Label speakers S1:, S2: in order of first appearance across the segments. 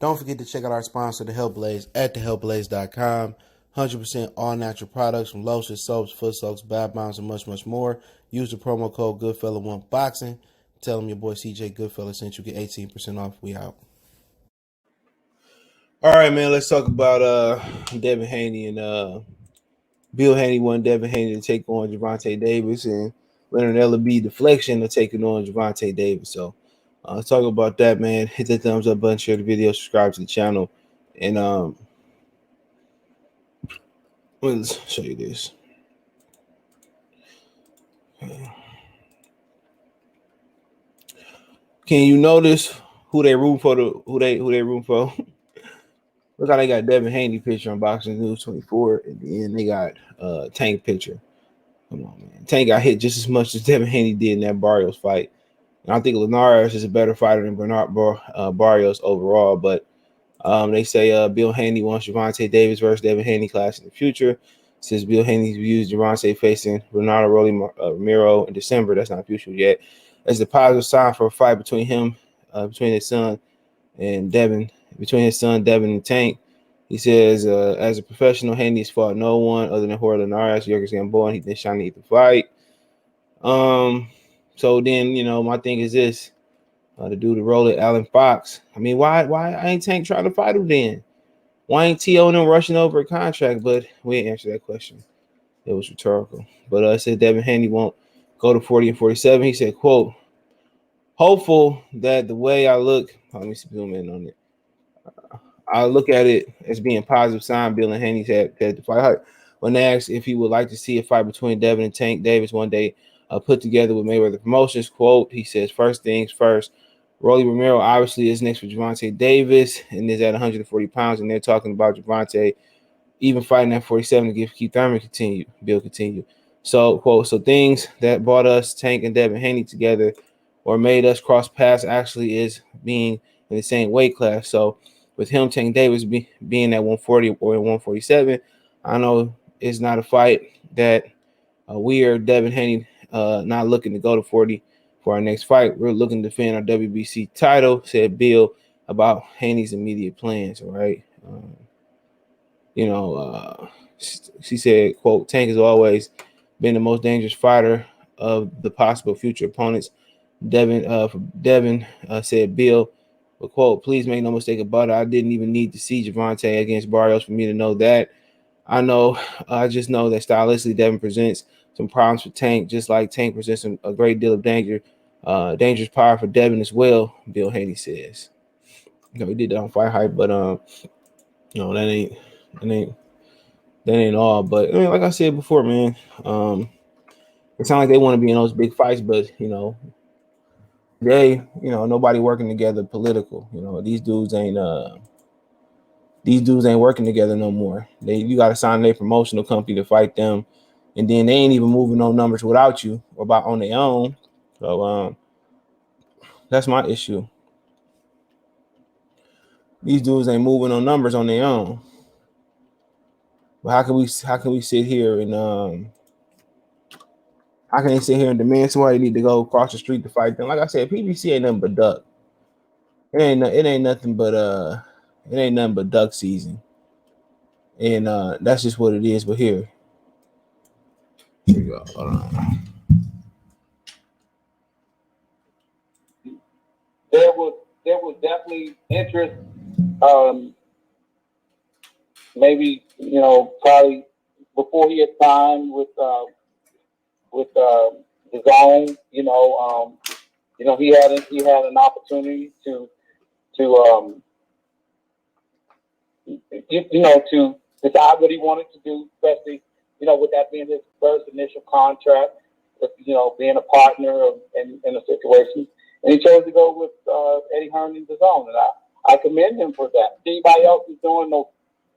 S1: Don't forget to check out our sponsor, The Health Blaze, at thehealthblaze.com. 100% all natural products from lotions, soaps, foot soaks, bath bombs, and much, much more. Use the promo code Goodfella1Boxing. Tell them your boy CJ Goodfella sent you. Get 18% off. We out. All right, man. Let's talk about Devin Haney and Bill Haney wanted Devin Haney to take on Gervonta Davis, and Leonard Ellaby deflection of taking on Gervonta Davis. So let's talk about that, man. Hit that thumbs up button, share the video, subscribe to the channel, and let's show you this. Can you notice who they room for? Who they room for? Look how they got Devin Haney picture on Boxing News 24, and then they got Tank picture. Come on, man. Tank got hit just as much as Devin Haney did in that Barrios fight. And I think Linares is a better fighter than Barrios overall, but they say Bill Haney wants Gervonta Davis versus Devin Haney clash in the future. Since Bill Haney views Gervonta facing Ronaldo Romero in December, that's not official yet, as a positive sign for a fight between him, between his son Devin and Tank. He says, as a professional, Haney's fought no one other than Jorge Linares, Yorgos Gamboa, and he then shiny the fight. So then, my thing is this. The dude to roll it, Alan Fox. I mean, why ain't Tank trying to fight him then? Why ain't T.O. and them rushing over a contract? But we ain't answer that question. It was rhetorical. But I said Devin Haney won't go to 40 and 47. He said, quote, hopeful that the way I look, let me zoom in on it. I look at it as being a positive sign. Bill and Haney had the fight. When they asked if he would like to see a fight between Devin and Tank Davis one day put together with Mayweather Promotions, quote, he says, first things first, Rolly Romero obviously is next for Gervonta Davis and is at 140 pounds, and they're talking about Gervonta even fighting at 47 to give Keith Thurman Bill continued. So, quote, so things that brought us, Tank and Devin Haney together or made us cross paths actually is being in the same weight class. So with him, Tank Davis being at 140 or 147, I know it's not a fight that we are Devin Haney not looking to go to 40 for our next fight. We're looking to defend our WBC title, said Bill about Haney's immediate plans. All right. She said, quote, Tank has always been the most dangerous fighter of the possible future opponents. Devin said Bill, but quote, please make no mistake about it. I didn't even need to see Gervonta against Barrios for me to know that. I just know that stylistically Devin presents some problems for Tank, just like Tank presents a great deal of dangerous power for Devin as well, Bill Haney says. He did that on Fight Hype, but that ain't all. But I mean, like I said before, man, it sounds like they want to be in those big fights, but nobody working together political. These dudes ain't working together no more. You got to sign their promotional company to fight them, and then they ain't even moving no numbers without you or about on their own. So that's my issue. These dudes ain't moving on numbers on their own. But how can we sit here and how can they sit here and demand somebody need to go across the street to fight them? Like I said, PBC ain't nothing but duck. It ain't nothing but duck season. And that's just what it is. But here we go. Hold on.
S2: There was definitely interest. Maybe probably before he had signed with his own. He had an opportunity to decide what he wanted to do, especially with that being his first initial contract, with being a partner in a situation. And he chose to go with Eddie Hearn in his own, and I commend him for that. Anybody else is doing those,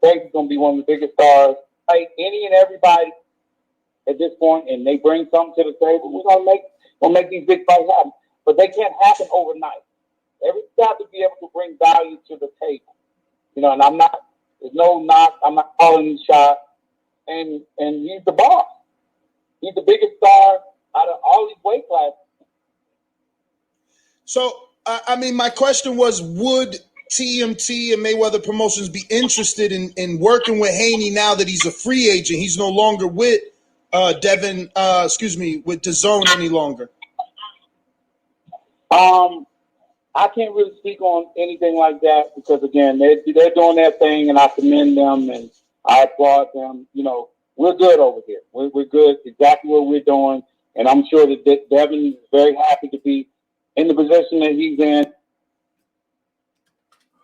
S2: Frank's going to be one of the biggest stars. Like any and everybody at this point, and they bring something to the table. We're gonna make these big fights happen, but they can't happen overnight. Everybody's got to be able to bring value to the table, And I'm not. There's no knock. I'm not calling him shot, and he's the boss. He's the biggest star out of all these weight classes.
S3: So, I mean, my question was, would TMT and Mayweather Promotions be interested in working with Haney now that he's a free agent? He's no longer with Devin, with DAZN any longer.
S2: I can't really speak on anything like that because again, they're doing their thing, and I commend them and I applaud them. You know, we're good over here. We're good exactly what we're doing, and I'm sure that Devin is very happy to be in the position that he's in.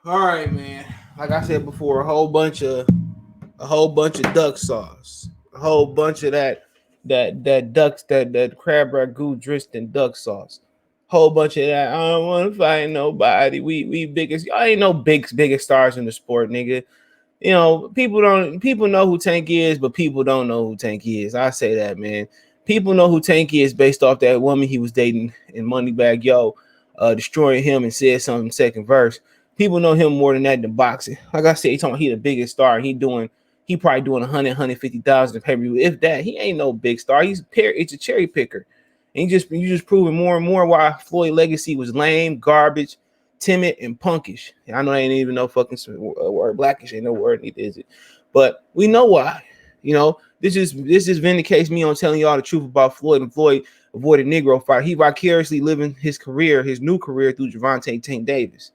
S1: All right, man. Like I said before, a whole bunch of duck sauce, a whole bunch of that crab ragout dressed in duck sauce, whole bunch of that. I don't want to fight nobody. We biggest. Y'all ain't no biggest stars in the sport, nigga. You know, people know who Tank is, but people don't know who Tank is. I say that, man. People know who Tank is based off that woman he was dating in Moneybag Yo, destroying him and said something second verse. People know him more than that than boxing. Like I said, he talking about he the biggest star. He probably doing 150,000 in pay-per-view. If that, he ain't no big star. It's a cherry picker. And you just proving more and more why Floyd legacy was lame, garbage, timid, and punkish. I know I ain't even no fucking word. Blackish ain't no word, neither is it. But we know why. You know, this just vindicates me on telling y'all the truth about Floyd. And Floyd avoided Negro fight. He vicariously living his new career through Gervonta Tank Davis.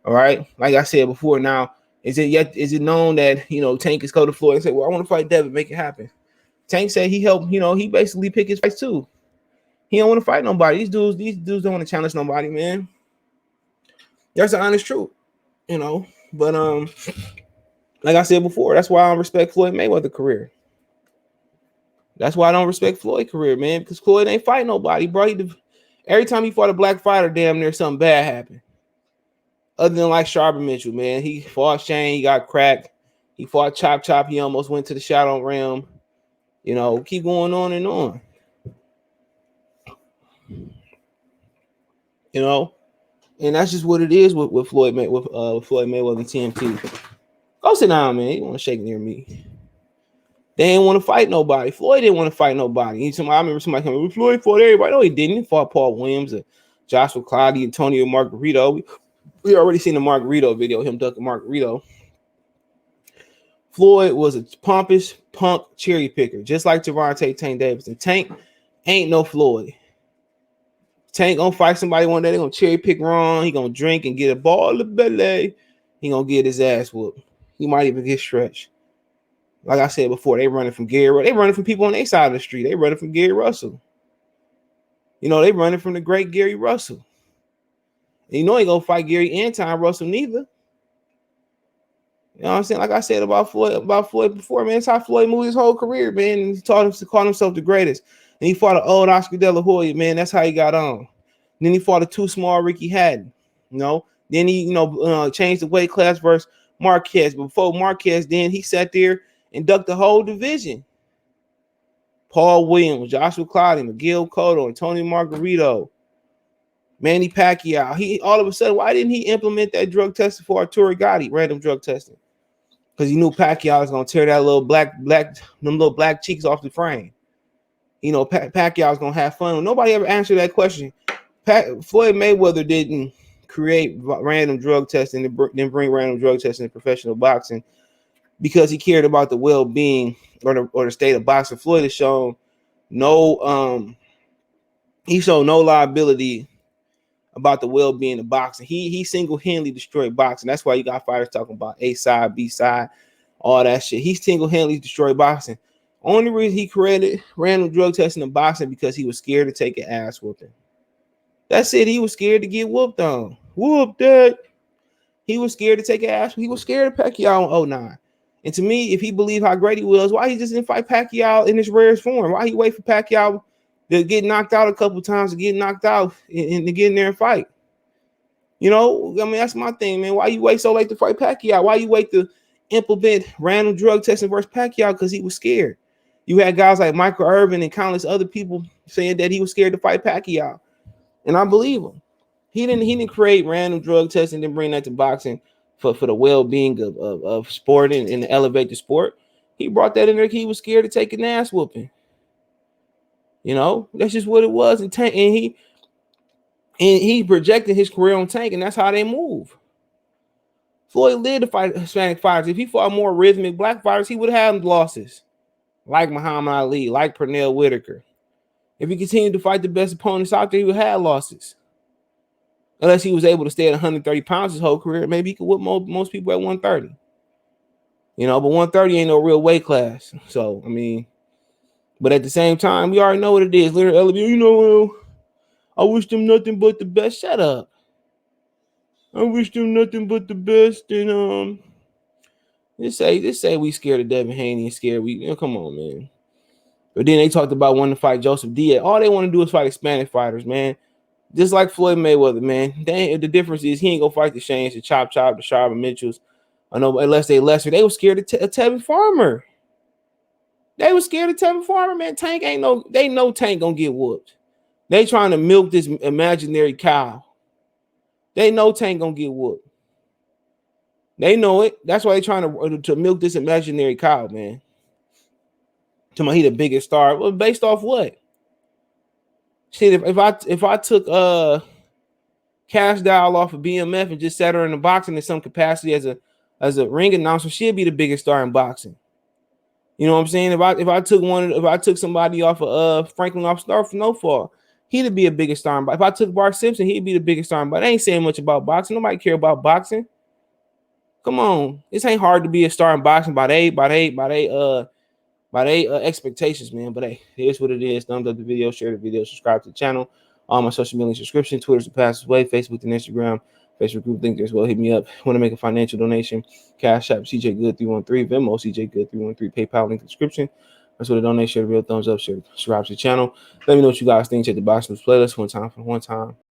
S1: All right, like I said before. Now, is it known that Tank is go to Floyd and say, "Well, I want to fight Devin, make it happen." Tank said he helped. He basically picked his fights too. He don't want to fight nobody. These dudes don't want to challenge nobody, man. That's the honest truth, But like I said before, that's why I don't respect Floyd Mayweather career. That's why I don't respect Floyd career, man, because Floyd ain't fight nobody, bro. Every time he fought a black fighter, damn near something bad happened. Other than like Sharper Mitchell, man, he fought Shane, he got cracked. He fought Chop, he almost went to the Shadow Realm. Keep going on and on. And that's just what it is with Floyd Mayweather and TMT. Go sit down, man. You want to shake near me? They didn't want to fight nobody. Floyd didn't want to fight nobody. I remember somebody coming, Floyd fought everybody. No, he didn't. He fought Paul Williams and Joshua Clottey, Antonio Margarito. We already seen the Margarito video, him ducking Margarito. Floyd was a pompous punk cherry picker, just like Gervonta Tank Davis. And Tank ain't no Floyd. Tank gonna fight somebody one day. They gonna cherry pick wrong. He gonna drink and get a ball of belly. He gonna get his ass whooped. He might even get stretched. Like I said before, they running from Gary. They running from people on their side of the street. They running from Gary Russell. They running from the great Gary Russell. And he gonna fight Gary and Tom Russell neither. You know what I'm saying? Like I said about Floyd before, man. That's how Floyd moved his whole career, man. And he taught him to call himself the greatest. And he fought an old Oscar De La Hoya, man. That's how he got on. And then he fought a too small Ricky Hatton. Then he, changed the weight class versus Marquez. But before Marquez, then he sat there and ducked the whole division. Paul Williams, Joshua Clottey, Miguel Cotto, Antonio Margarito, Manny Pacquiao. He all of a sudden, why didn't he implement that drug testing for Arturo Gatti, random drug testing? Because he knew Pacquiao was gonna tear that little black cheeks off the frame. Pacquiao was gonna have fun. Nobody ever answered that question. Floyd Mayweather didn't create random drug testing, then bring random drug testing in professional boxing because he cared about the well-being or the state of boxing. Floyd has shown no liability about the well-being of boxing. He single-handedly destroyed boxing. That's why you got fighters talking about A side, B side, all that shit. He single-handedly destroyed boxing. Only reason he created random drug testing in boxing because he was scared to take an ass whooping. That's it. He was scared to get whooped on. Whooped that. He was scared to take an ass. He was scared of Pacquiao in 09. And to me, if he believed how great he was, why he just didn't fight Pacquiao in his rarest form? Why he wait for Pacquiao to get knocked out a couple times, to get knocked out and to get in there and fight? That's my thing, man. Why you wait so late to fight Pacquiao? Why you wait to implement random drug testing versus Pacquiao? Because he was scared. You had guys like Michael Irvin and countless other people saying that he was scared to fight Pacquiao. And I believe him. He didn't create random drug testing and bring that to boxing for the well-being of sport and to elevate the sport. He brought that in there. He was scared to take an ass whooping. That's just what it was. And he projected his career on Tank, and that's how they move. Floyd lived to fight Hispanic fighters. If he fought more rhythmic black fighters, he would have had losses, like Muhammad Ali, like Pernell Whitaker. If he continued to fight the best opponents out there, he would have losses. Unless he was able to stay at 130 pounds his whole career, maybe he could whip most people at 130. You know, but 130 ain't no real weight class. So, I mean, but at the same time, we already know what it is. Literally, you know, I wish them nothing but the best. Shut up. I wish them nothing but the best. And just say we scared of Devin Haney and scared come on, man. But then they talked about wanting to fight Joseph Diaz. All they want to do is fight Hispanic fighters, man. Just like Floyd Mayweather, man. The difference is he ain't gonna fight the Shanes, the Chop, the Sharba Mitchells. I know, unless they lesser. They were scared of Tevin Farmer. They were scared of Tevin Farmer, man. Tank ain't no. They know Tank gonna get whooped. They trying to milk this imaginary cow. They know Tank gonna get whooped. They know it. That's why they trying to milk this imaginary cow, man. Tell me he the biggest star. Well, based off what? Shit, if I took Cash Doll off of BMF and just sat her in the boxing in some capacity as a ring announcer, she'd be the biggest star in boxing. You know what I'm saying? If I took somebody off of Franklin off Star for no fall, he'd be a bigger star. If I took Bart Simpson, he'd be the biggest star. But I ain't saying much about boxing. Nobody care about boxing. Come on, this ain't hard to be a star in boxing by they expectations, man. But hey, here's what it is. Thumbs up the video, share the video, subscribe to the channel. All my social media subscription, Twitter's the fastest way, Facebook and Instagram, Facebook group link as well. Hit me up. Want to make a financial donation? Cash App CJ Good 313, Venmo CJ Good 313, PayPal link description. That's what the donate. Share the video, thumbs up, share, subscribe to the channel. Let me know what you guys think. Check the box news playlist one time.